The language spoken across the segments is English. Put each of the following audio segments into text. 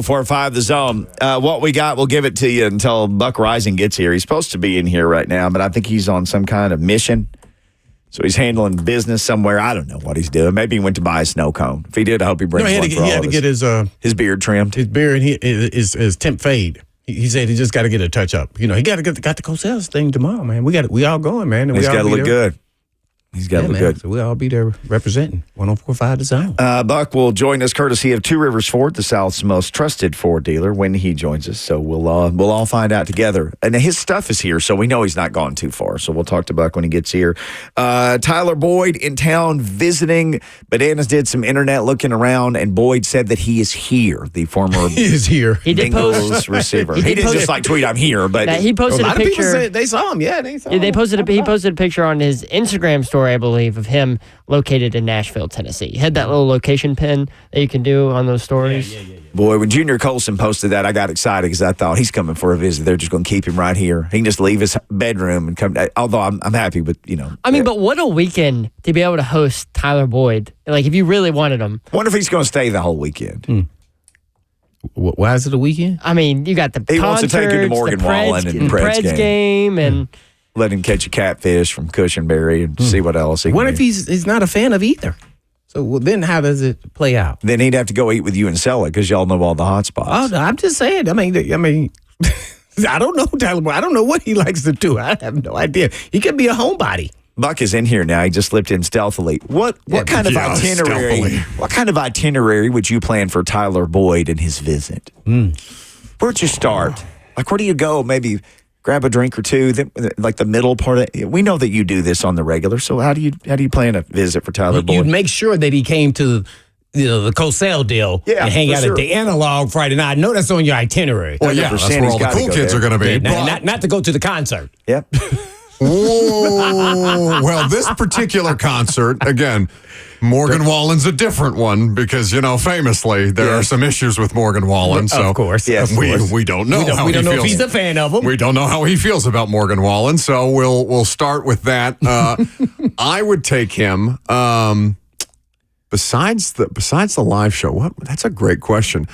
4-5 the zone. What we got, we'll give it to you until Buck Reising gets here. He's supposed to be in here right now, but I think he's on some kind of mission. So he's handling business somewhere. I don't know what he's doing. Maybe he went to buy a snow cone. If he did, I hope he brings one for all he had to get his beard trimmed. His beard and his temp fade. He said he just got to get a touch up. He got to got the Cosell's thing tomorrow, man. We all going, man. And he's got to look good. He's got to look good. So we'll all be there representing 104.5 The Zone. Buck will join us courtesy of Two Rivers Ford, the South's most trusted Ford dealer, when he joins us. So we'll all find out together. And his stuff is here, so we know he's not gone too far. So we'll talk to Buck when he gets here. Tyler Boyd in town visiting. Bananas did some internet looking around, and Boyd said that he is here, the former he is here. He did Bengals receiver. He didn't just tweet, I'm here. But he posted a lot a picture. Of people said they saw him. Yeah, they saw him. He posted a picture on his Instagram story, I believe, of him located in Nashville, Tennessee. He had that little location pin that you can do on those stories. Yeah. Boy, when Junior Colson posted that, I got excited because I thought he's coming for a visit. They're just going to keep him right here. He can just leave his bedroom and come. Although I'm happy with, I mean, but what a weekend to be able to host Tyler Boyd. Like, if you really wanted him. Wonder if he's going to stay the whole weekend. Why is it a weekend? I mean, you got the He concerts, wants to take him to Morgan Wallen and Preds game and let him catch a catfish from Cushenberry and see what else. What if he's not a fan of either? So then how does it play out? Then he'd have to go eat with you and sell it because y'all know all the hot spots. Oh, no, I'm just saying. I mean, I don't know, Tyler. I don't know what he likes to do. I have no idea. He could be a homebody. Buck is in here now. He just slipped in stealthily. What kind of itinerary? Stealthily. What kind of itinerary would you plan for Tyler Boyd and his visit? Where'd you start? Like, where do you go? Maybe grab a drink or two. Then, like the middle part of it. We know that you do this on the regular. So how do you plan a visit for Tyler Boyd? You'd make sure that he came to the Cosell deal and hang out at the Analog Friday night. I know that's on your itinerary. Well, yeah, that's where all the cool kids are going to be. Not to go to the concert. Yep. Well, this particular concert, again, Morgan Wallen's a different one because, famously, there are some issues with Morgan Wallen. So of course. Yes, we don't know how he feels. We don't know if he's a fan of him. We don't know how he feels about Morgan Wallen, so we'll start with that. I would take him, besides the live show, that's a great question.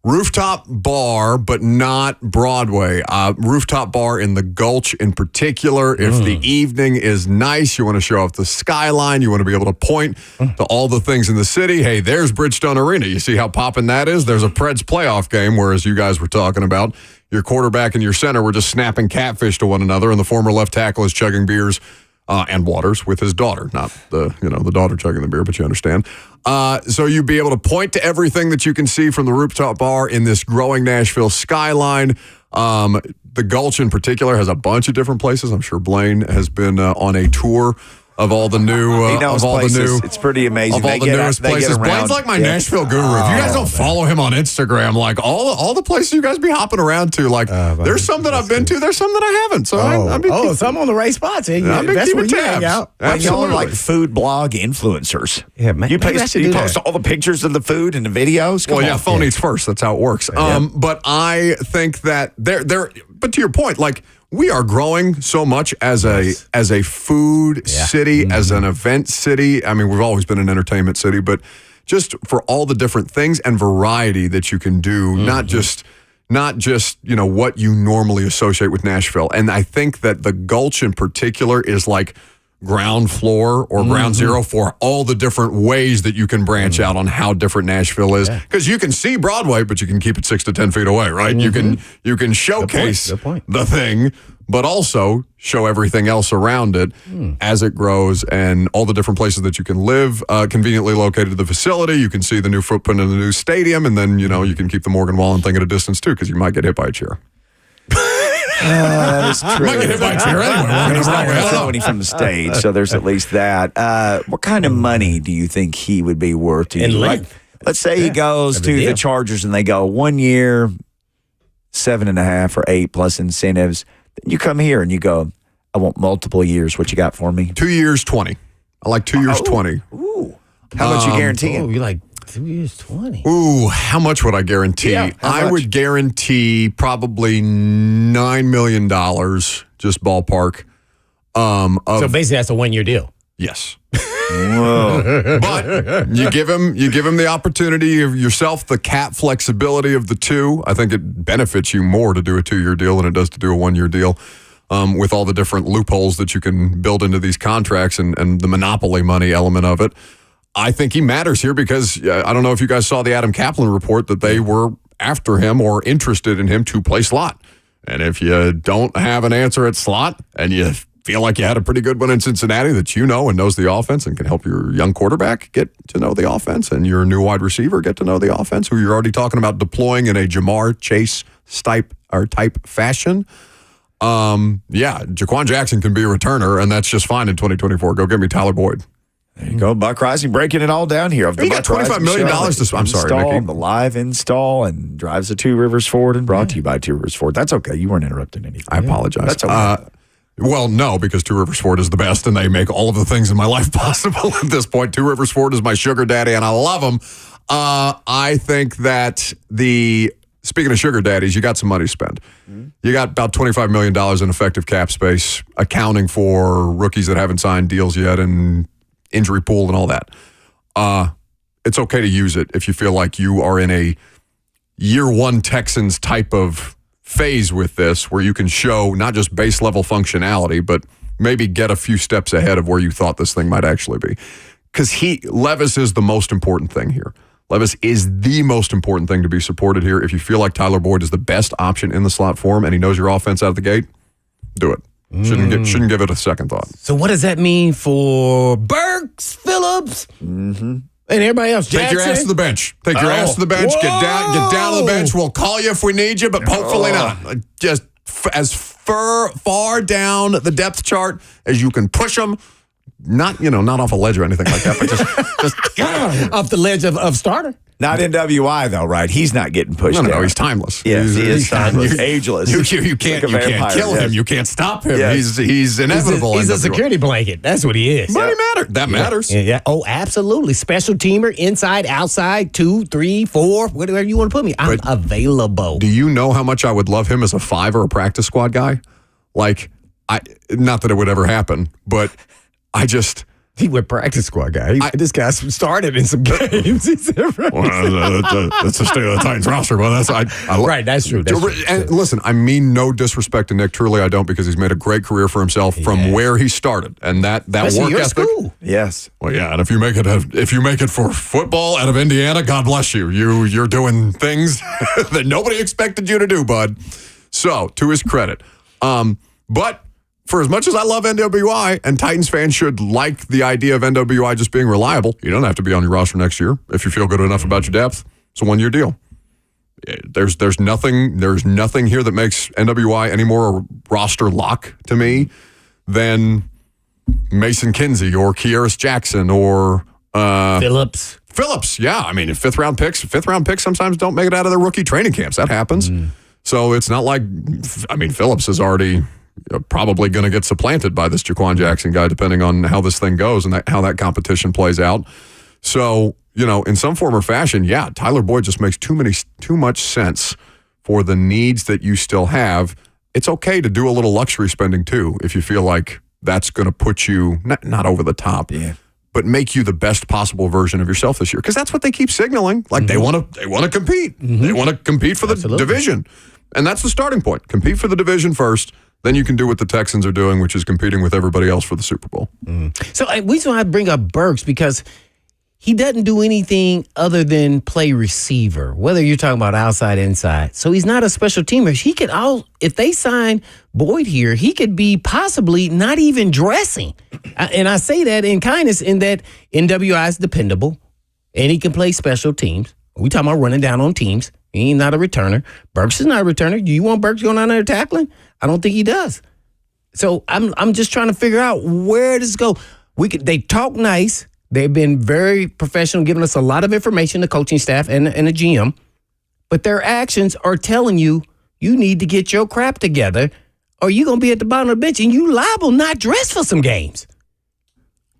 Rooftop bar, but not Broadway. Rooftop bar in the Gulch in particular. If the evening is nice, you want to show off the skyline, you want to be able to point to all the things in the city. Hey, there's Bridgestone Arena. You see how poppin' that is? There's a Preds playoff game, whereas you guys were talking about your quarterback and your center were just snapping catfish to one another, and the former left tackle is chugging beers and waters with his daughter. Not the daughter chugging the beer, but you understand. So you'd be able to point to everything that you can see from the rooftop bar in this growing Nashville skyline. The Gulch in particular has a bunch of different places. I'm sure Blaine has been on a tour of all the new, he knows places. It's pretty amazing. Of all the newest places. Blaine's like my Nashville guru. If you guys don't follow him on Instagram, like all the places you guys be hopping around to, like there's some that I've been to, there's some that I haven't. So some on the right spots. I've been That's where keeping you hang tabs. out. Y'all are like food blog influencers. Yeah, man. You Maybe I should do post that. all the pictures of the food and the videos. Come on. Phone eats first. That's how it works. But I think that but to your point, like, we are growing so much as a food city, as an event city. I mean, we've always been an entertainment city, but just for all the different things and variety that you can do, not just what you normally associate with Nashville. And I think that the Gulch in particular is like ground floor or ground zero for all the different ways that you can branch out on how different Nashville is. Because you can see Broadway, but you can keep it 6 to 10 feet away, right? You can showcase the thing, but also show everything else around it as it grows and all the different places that you can live, conveniently located to the facility. You can see the new footprint of the new stadium, and then, you can keep the Morgan Wallen thing at a distance too, because you might get hit by a chair. That is true. Might get hit by a chair anyway. He's not going to throw any from the stage, so there's at least that. What kind of money do you think he would be worth to you? Like, let's say he goes to the Chargers and they go 1 year, 7.5 or 8 plus incentives. Then you come here and you go, I want multiple years. What you got for me? 2 years, 20. I like 2 years, 20. Ooh. How much you guarantee? Oh, you like 2 years, 20. Ooh, how much would I guarantee? Yeah, I would guarantee probably $9 million, just ballpark. So basically, that's a 1 year deal. Yes. Whoa. But you give him the opportunity of yourself, the cap flexibility of the two. I think it benefits you more to do a 2-year deal than it does to do a 1-year deal, with all the different loopholes that you can build into these contracts and the monopoly money element of it. I think he matters here because I don't know if you guys saw the Adam Kaplan report that they were after him or interested in him to play slot. And if you don't have an answer at slot and you feel like you had a pretty good one in Cincinnati that you know and knows the offense and can help your young quarterback get to know the offense and your new wide receiver get to know the offense, who you're already talking about deploying in a Jamar Chase type fashion. Jaquan Jackson can be a returner, and that's just fine in 2024. Go get me Tyler Boyd. There you go. Buck Reising breaking it all down here. He got $25 million to I'm sorry, Mickey. The live install and drives the Two Rivers Ford and brought to you by Two Rivers Ford. That's okay. You weren't interrupting anything. I apologize. That's okay. Well, no, because Two Rivers Ford is the best, and they make all of the things in my life possible at this point. Two Rivers Ford is my sugar daddy, and I love them. I think that speaking of sugar daddies, you got some money to spend. Mm-hmm. You got about $25 million in effective cap space, accounting for rookies that haven't signed deals yet and injury pool and all that. It's okay to use it if you feel like you are in a year one Texans type of phase with this, where you can show not just base level functionality, but maybe get a few steps ahead of where you thought this thing might actually be. Because Levis is the most important thing here. Levis is the most important thing to be supported here. If you feel like Tyler Boyd is the best option in the slot for him and he knows your offense out of the gate, do it. Shouldn't give it a second thought. So what does that mean for Burks, Phillips, and everybody else? Take your ass to the bench. Take your ass to the bench. Get down to the bench. We'll call you if we need you, but hopefully not. Just as far down the depth chart as you can push them. Not off a ledge or anything like that, but just off the ledge of starter. Not NWI though, right? He's not getting pushed. No, he's timeless. Yes, he is timeless, ageless. You can't kill him. You can't stop him. Yes. He's inevitable. He's a security blanket. That's what he is. Money matters. That matters. Yeah. Oh, absolutely. Special teamer, inside, outside, 2, 3, 4, whatever you want to put me. I'm available. Do you know how much I would love him as a 5 or a practice squad guy? Like, not that it would ever happen, but he went practice squad guy. This guy started in some games. That's the state of the Titans roster. Well, right. That's true. And listen, I mean no disrespect to Nick. Truly, I don't, because he's made a great career for himself from where he started, and that work ethic. School. Yes. Well, yeah, and if you make it for football out of Indiana, God bless you. You're doing things that nobody expected you to do, bud. So, to his credit, but. For as much as I love NWI, and Titans fans should like the idea of NWI just being reliable, you don't have to be on your roster next year if you feel good enough about your depth. It's a 1-year deal. There's nothing here that makes NWI any more a roster lock to me than Mason Kinsey or Kearis Jackson or Phillips. Phillips, yeah. I mean, fifth round picks sometimes don't make it out of their rookie training camps. That happens. So it's not like, Phillips is already probably going to get supplanted by this Jaquan Jackson guy, depending on how this thing goes and how that competition plays out. So, in some form or fashion, yeah, Tyler Boyd just makes too much sense for the needs that you still have. It's okay to do a little luxury spending too, if you feel like that's going to put you not over the top, but make you the best possible version of yourself this year. Because that's what they keep signaling. Like they want to compete. They want to compete for the division, and that's the starting point. Compete for the division first. Then you can do what the Texans are doing, which is competing with everybody else for the Super Bowl. So we just want to bring up Burks because he doesn't do anything other than play receiver, whether you're talking about outside, inside. So he's not a special teamer. He could if they sign Boyd here, he could be possibly not even dressing. And I say that in kindness, in that NWI is dependable, and he can play special teams. We talking about running down on teams. He's not a returner. Burks is not a returner. Do you want Burks going out there tackling? I don't think he does. So I'm just trying to figure out where does it go. They talk nice. They've been very professional, giving us a lot of information, the coaching staff and the GM. But their actions are telling you need to get your crap together, or you're going to be at the bottom of the bench and you liable not dress for some games.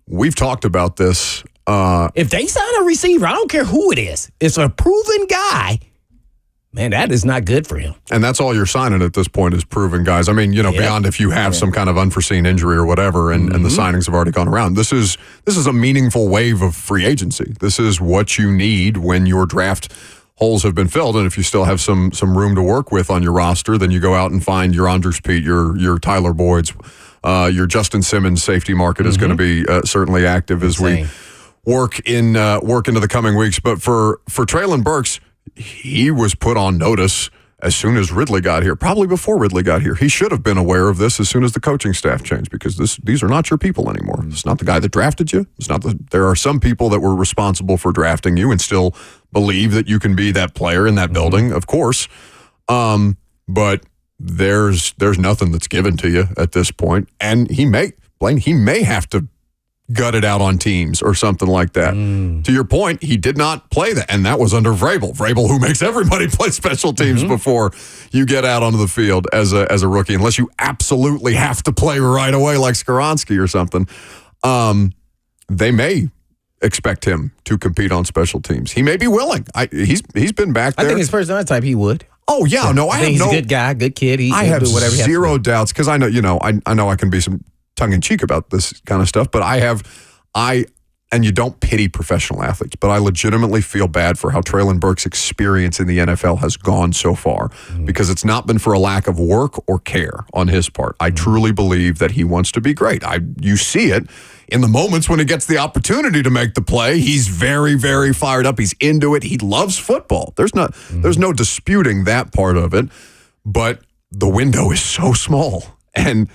We've talked about this. If they sign a receiver, I don't care who it is. It's a proven guy. Man, that is not good for him. And that's all you're signing at this point is proven guys. I mean, beyond if you have some kind of unforeseen injury or whatever, and the signings have already gone around. This is a meaningful wave of free agency. This is what you need when your draft holes have been filled. And if you still have some room to work with on your roster, then you go out and find your Andres Pete, your Tyler Boyds, your Justin Simmons safety market is going to be certainly active as we work into the coming weeks. But for Taywan Burks, he was put on notice as soon as Ridley got here, probably before Ridley got here. He should have been aware of this as soon as the coaching staff changed, because these are not your people anymore. It's not the guy that drafted you. There are some people that were responsible for drafting you and still believe that you can be that player in that building, of course. But there's nothing that's given to you at this point. And he may have to gut it out on teams or something like that. To your point, he did not play that, and that was under Vrabel. Vrabel, who makes everybody play special teams before you get out onto the field as a rookie, unless you absolutely have to play right away like Skoronski or something. They may expect him to compete on special teams. He may be willing. He's been back there. I think his personality type, he would. Oh yeah, no, I think he's a good guy, good kid. I have zero doubts, because I know, I know I can be some tongue-in-cheek about this kind of stuff, but and you don't pity professional athletes, but I legitimately feel bad for how Taywan Burks' experience in the NFL has gone so far, because it's not been for a lack of work or care on his part. I truly believe that he wants to be great. You see it in the moments when he gets the opportunity to make the play. He's very, very fired up. He's into it. He loves football. There's no disputing that part of it, but the window is so small, and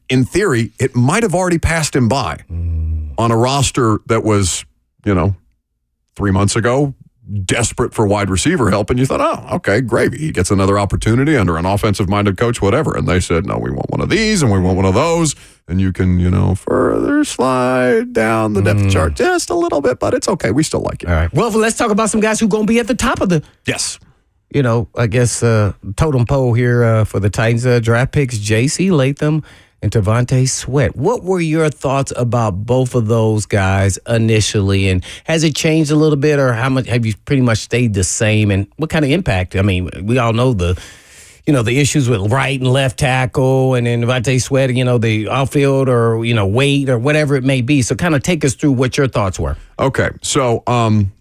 in theory, it might have already passed him by on a roster that was, 3 months ago, desperate for wide receiver help. And you thought, oh, okay, gravy. He gets another opportunity under an offensive-minded coach, whatever. And they said, no, we want one of these and we want one of those. And you can, further slide down the depth chart just a little bit, but it's okay. We still like it. All right. Well, let's talk about some guys who are going to be at the top of the... Yes. I guess totem pole here for the Titans draft picks, J.C. Latham and Devontae Sweat. What were your thoughts about both of those guys initially? And has it changed a little bit, or how much have you pretty much stayed the same? And what kind of impact? I mean, we all know the issues with right and left tackle, and then Devontae Sweat, the outfield or, weight or whatever it may be. So kind of take us through what your thoughts were. Okay. So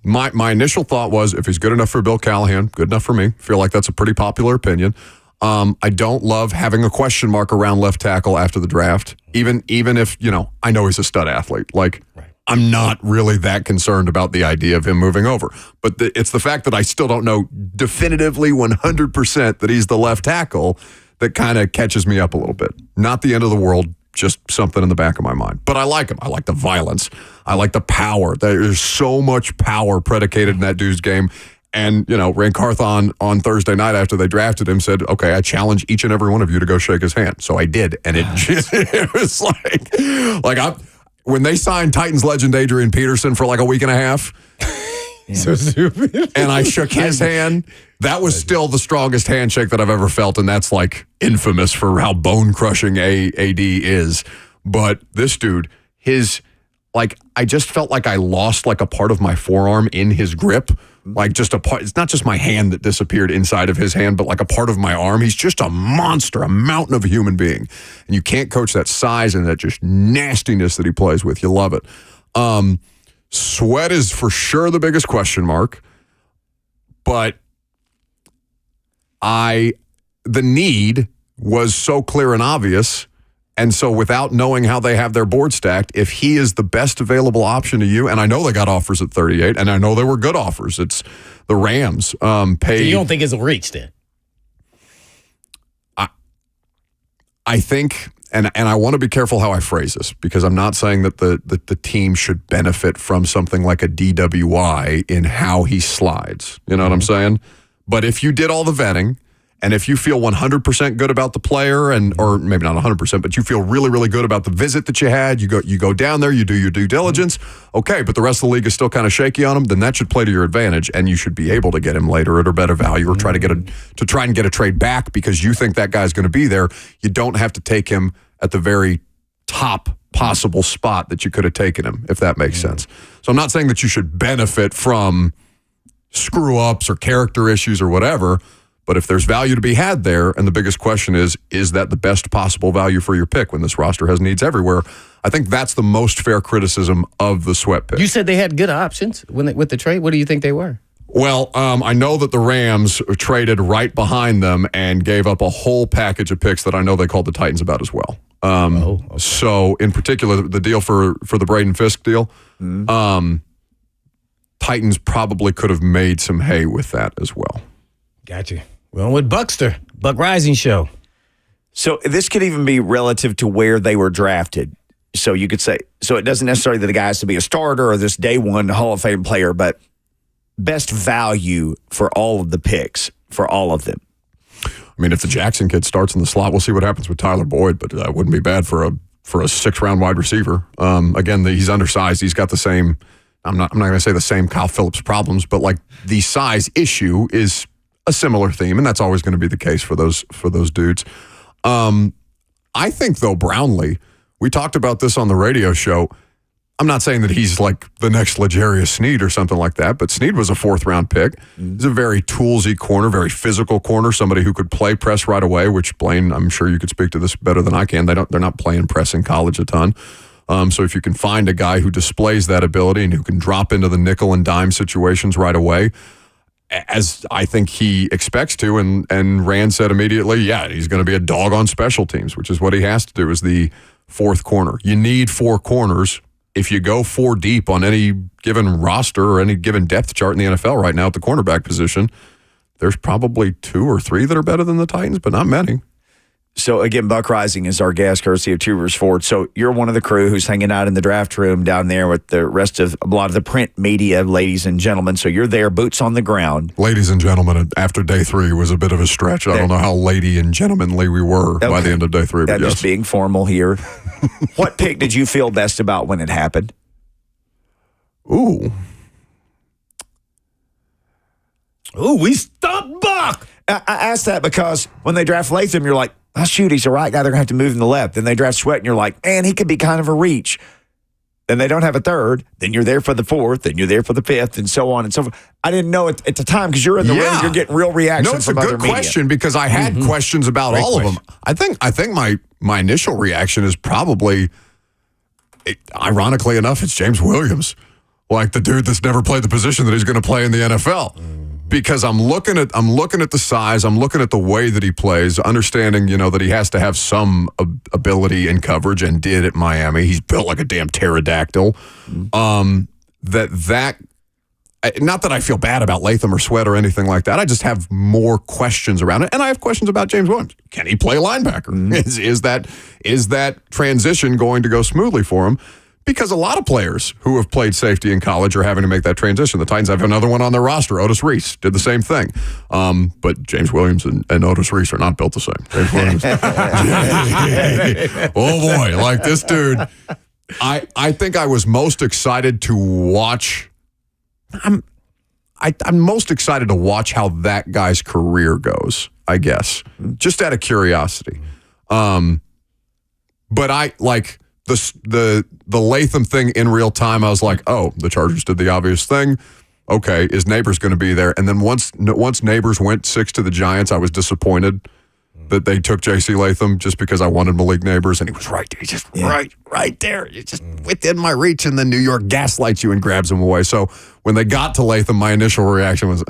my initial thought was, if he's good enough for Bill Callahan, good enough for me. Feel like that's a pretty popular opinion. I don't love having a question mark around left tackle after the draft, even if, I know he's a stud athlete. Like, right. I'm not really that concerned about the idea of him moving over. But it's the fact that I still don't know definitively 100% that he's the left tackle that kind of catches me up a little bit. Not the end of the world, just something in the back of my mind. But I like him. I like the violence. I like the power. There's so much power predicated in that dude's game. And, Ray Carthon on Thursday night after they drafted him said, okay, I challenge each and every one of you to go shake his hand. So I did. And it was when they signed Titans legend Adrian Peterson for like a week and a half, so stupid. And I shook his hand, that was still the strongest handshake that I've ever felt. And that's like infamous for how bone crushing AD is. But this dude, I just felt like I lost like a part of my forearm in his grip. Like just a part, it's not just my hand that disappeared inside of his hand, but like a part of my arm. He's just a monster, a mountain of a human being. And you can't coach that size and that just nastiness that he plays with. You love it. Sweat is for sure the biggest question mark. But the need was so clear and obvious. And so without knowing how they have their board stacked, if he is the best available option to you, and I know they got offers at 38, and I know they were good offers. It's the Rams paid. So you don't think it's a reach then? I think, and I want to be careful how I phrase this, because I'm not saying that the team should benefit from something like a DWI in how he slides. You know what I'm saying? But if you did all the vetting, and if you feel 100% good about the player, or maybe not 100%, but you feel really, really good about the visit that you had, you go down there, you do your due diligence, okay, but the rest of the league is still kind of shaky on him, then that should play to your advantage, and you should be able to get him later at a better value, or try and get a trade back because you think that guy's going to be there. You don't have to take him at the very top possible spot that you could have taken him, if that makes sense. So I'm not saying that you should benefit from screw-ups or character issues or whatever. But if there's value to be had there, and the biggest question is that the best possible value for your pick when this roster has needs everywhere? I think that's the most fair criticism of the Sweat pick. You said they had good options with the trade. What do you think they were? Well, I know that the Rams traded right behind them and gave up a whole package of picks that I know they called the Titans about as well. Okay. So, in particular, the deal for the Braden Fisk deal, Titans probably could have made some hay with that as well. Gotcha. Well, with Buckster, Buck Reising show. So this could even be relative to where they were drafted. So you could say, so it doesn't necessarily that the guy has to be a starter or this day one Hall of Fame player, but best value for all of the picks for all of them. I mean, if the Jackson kid starts in the slot, we'll see what happens with Tyler Boyd, but that wouldn't be bad for a 6th-round wide receiver. Again, he's undersized. He's got the same, I'm not going to say the same Kyle Phillips problems, but like the size issue is a similar theme, and that's always going to be the case for those dudes. I think, though, Brownlee, we talked about this on the radio show. I'm not saying that he's like the next L'Jarius Sneed or something like that, but Sneed was a 4th-round pick. He's a very toolsy corner, very physical corner, somebody who could play press right away, which, Blaine, I'm sure you could speak to this better than I can. They're not playing press in college a ton. So if you can find a guy who displays that ability and who can drop into the nickel and dime situations right away, as I think he expects to, and Rand said immediately, yeah, he's going to be a dog on special teams, which is what he has to do as the 4th corner. You need 4 corners. If you go 4 deep on any given roster or any given depth chart in the NFL right now at the cornerback position, there's probably 2 or 3 that are better than the Titans, but not many. So, again, Buck Reising is our guest, courtesy of Two Rivers Ford. So, you're one of the crew who's hanging out in the draft room down there with the rest of a lot of the print media, ladies and gentlemen. So, you're there, boots on the ground. Ladies and gentlemen, after day 3 was a bit of a stretch. I don't know how lady and gentlemanly we were by the end of day 3. But yes. Just being formal here. What pick did you feel best about when it happened? Ooh, we stopped Buck. I asked that because when they draft Latham, you're like, oh, shoot, he's the right guy. They're going to have to move him to the left. Then they draft Sweat, and you're like, man, he could be kind of a reach. Then they don't have a 3rd. Then you're there for the 4th. Then you're there for the 5th, and so on and so forth. I didn't know at the time because you're in the room. You're getting real reactions from other media. No, it's a good question because I had questions about all of them. I think my initial reaction is probably, ironically enough, it's James Williams, like the dude that's never played the position that he's going to play in the NFL. Because I'm looking at the size, I'm looking at the way that he plays, understanding, that he has to have some ability in coverage, and did at Miami. He's built like a damn pterodactyl. Not that I feel bad about Latham or Sweat or anything like that. I just have more questions around it, and I have questions about James Williams. Can he play linebacker? Is that transition going to go smoothly for him? Because a lot of players who have played safety in college are having to make that transition. The Titans have another one on their roster. Otis Reese did the same thing. But James Williams and Otis Reese are not built the same. James Williams. Oh, boy. Like this dude. I think I was most excited to watch. I'm most excited to watch how that guy's career goes, I guess. Just out of curiosity. But I like the Latham thing in real time. I was like, oh, the Chargers did the obvious thing. Okay, is Neighbors going to be there? And then once Neighbors went 6 to the Giants, I was disappointed that they took J.C. Latham just because I wanted Malik Neighbors, and he was right there. He's just right there. It's just within my reach, and then New York gaslights you and grabs him away. So when they got to Latham, my initial reaction was,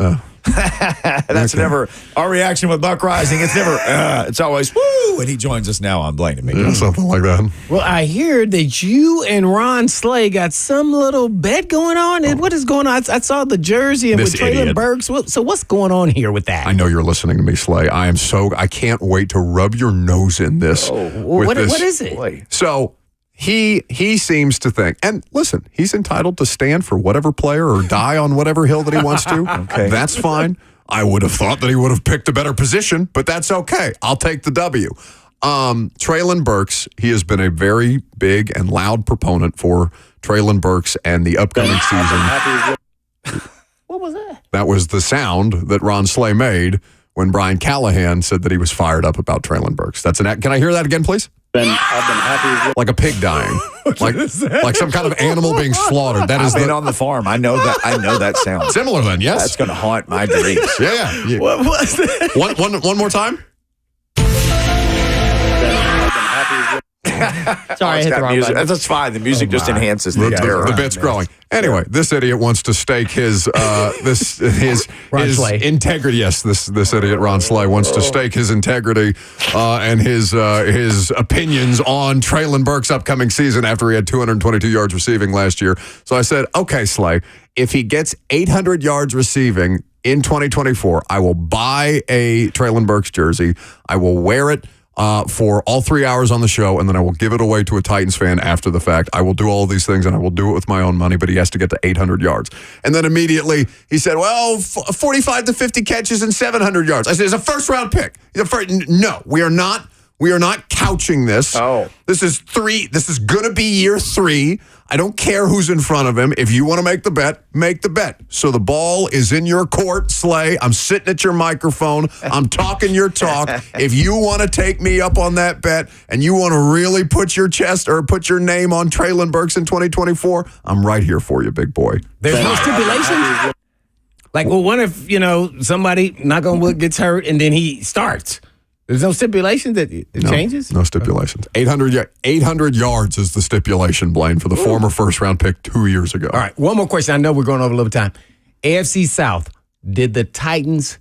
That's okay. Never our reaction with Buck Reising. It's never, it's always, woo, and he joins us now on Blaine and Mickey. Yeah, something like that. Well, I hear that you and Ron Slay got some little bet going on. What is going on? I saw the jersey and with Taywan Burks. So what's going on here with that? I know you're listening to me, Slay. I can't wait to rub your nose in this. What is it? Boy. So he seems to think, and listen, he's entitled to stand for whatever player or die on whatever hill that he wants to. Okay. That's fine. I would have thought that he would have picked a better position, but that's okay. I'll take the W. Treylon Burks, he has been a very big and loud proponent for Treylon Burks and the upcoming season. What was that? That was the sound that Ron Slay made when Brian Callahan said that he was fired up about Treylon Burks. Can I hear that again, please? Like a pig dying. like some kind of animal being slaughtered. That is I've been on the farm. I know that sound. Similar then, yes. That's going to haunt my dreams. Yeah. What was that? One more time? Sorry, I hit the wrong music. button. That's fine. The music just enhances the terror. The bit's growing. Anyway, this idiot wants to stake his Ron Slay. integrity. Yes, this idiot Ron Slay wants to stake his integrity and his opinions on Taywan Burks' upcoming season after he had 222 yards receiving last year. So I said, okay, Slay, if he gets 800 yards receiving in 2024, I will buy a Taywan Burks jersey. I will wear it for all 3 hours on the show, and then I will give it away to a Titans fan after the fact. I will do all these things, and I will do it with my own money, but he has to get to 800 yards. And then immediately he said, well, 45 to 50 catches and 700 yards. I said, it's a first-round pick. No, we are not. We are not couching this. Oh. This is going to be year 3. I don't care who's in front of him. If you want to make the bet, make the bet. So the ball is in your court, Slay. I'm sitting at your microphone. I'm talking your talk. If you want to take me up on that bet and you want to really put your chest or put your name on Taywan Burks in 2024, I'm right here for you, big boy. There's no stipulation? Like, well, what if, somebody, knock on wood, gets hurt and then he starts? There's no stipulation that it changes? No stipulations. 800 yards is the stipulation, Blaine, for the former first-round pick 2 years ago. All right, one more question. I know we're going over a little time. AFC South, did the Titans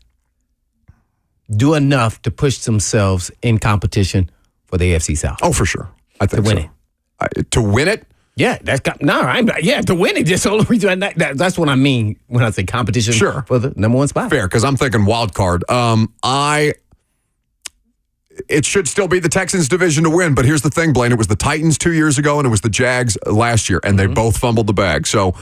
do enough to push themselves in competition for the AFC South? Oh, for sure. I think to win it. To win it? Yeah, to win it. That's the only reason. That's what I mean when I say competition for the number one spot. Fair, because I'm thinking wild card. It should still be the Texans division to win, but here's the thing, Blaine. It was the Titans 2 years ago, and it was the Jags last year, and they both fumbled the bag. So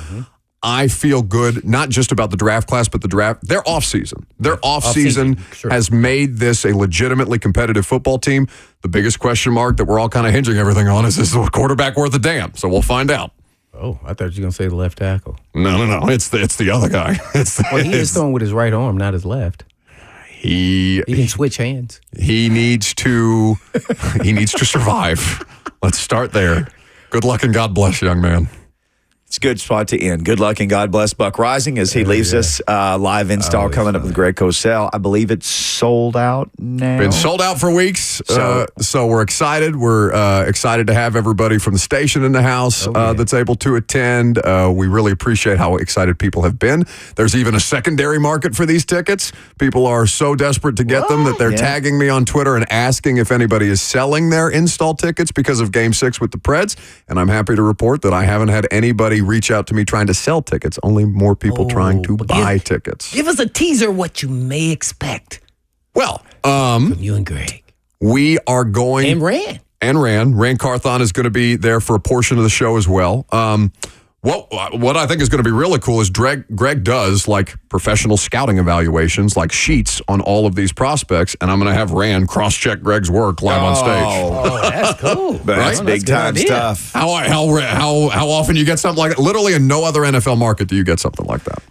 I feel good, not just about the draft class, but their offseason. Their offseason has made this a legitimately competitive football team. The biggest question mark that we're all kind of hinging everything on is the quarterback worth a damn? So we'll find out. Oh, I thought you were going to say the left tackle. No. It's the other guy. Well, he is throwing with his right arm, not his left. He can switch hands. He needs to survive. Let's start there. Good luck and God bless, young man. It's a good spot to end. Good luck and God bless Buck Reising as he leaves us. Live install coming up with Greg Cosell. I believe it's sold out now. Been sold out for weeks. So we're excited. We're excited to have everybody from the station in the house that's able to attend. We really appreciate how excited people have been. There's even a secondary market for these tickets. People are so desperate to get them that they're tagging me on Twitter and asking if anybody is selling their install tickets because of Game 6 with the Preds. And I'm happy to report that I haven't had anybody reach out to me trying to sell tickets, only more people trying to buy tickets. Give us a teaser what you may expect. Well, from you and Greg. We are going... And Rand. Rand Carthon is going to be there for a portion of the show as well. What I think is going to be really cool is Greg does like professional scouting evaluations, like sheets on all of these prospects, and I'm going to have Rand cross-check Greg's work live on stage. Oh, that's cool. That's big time stuff. How often you get something like that? Literally in no other NFL market do you get something like that.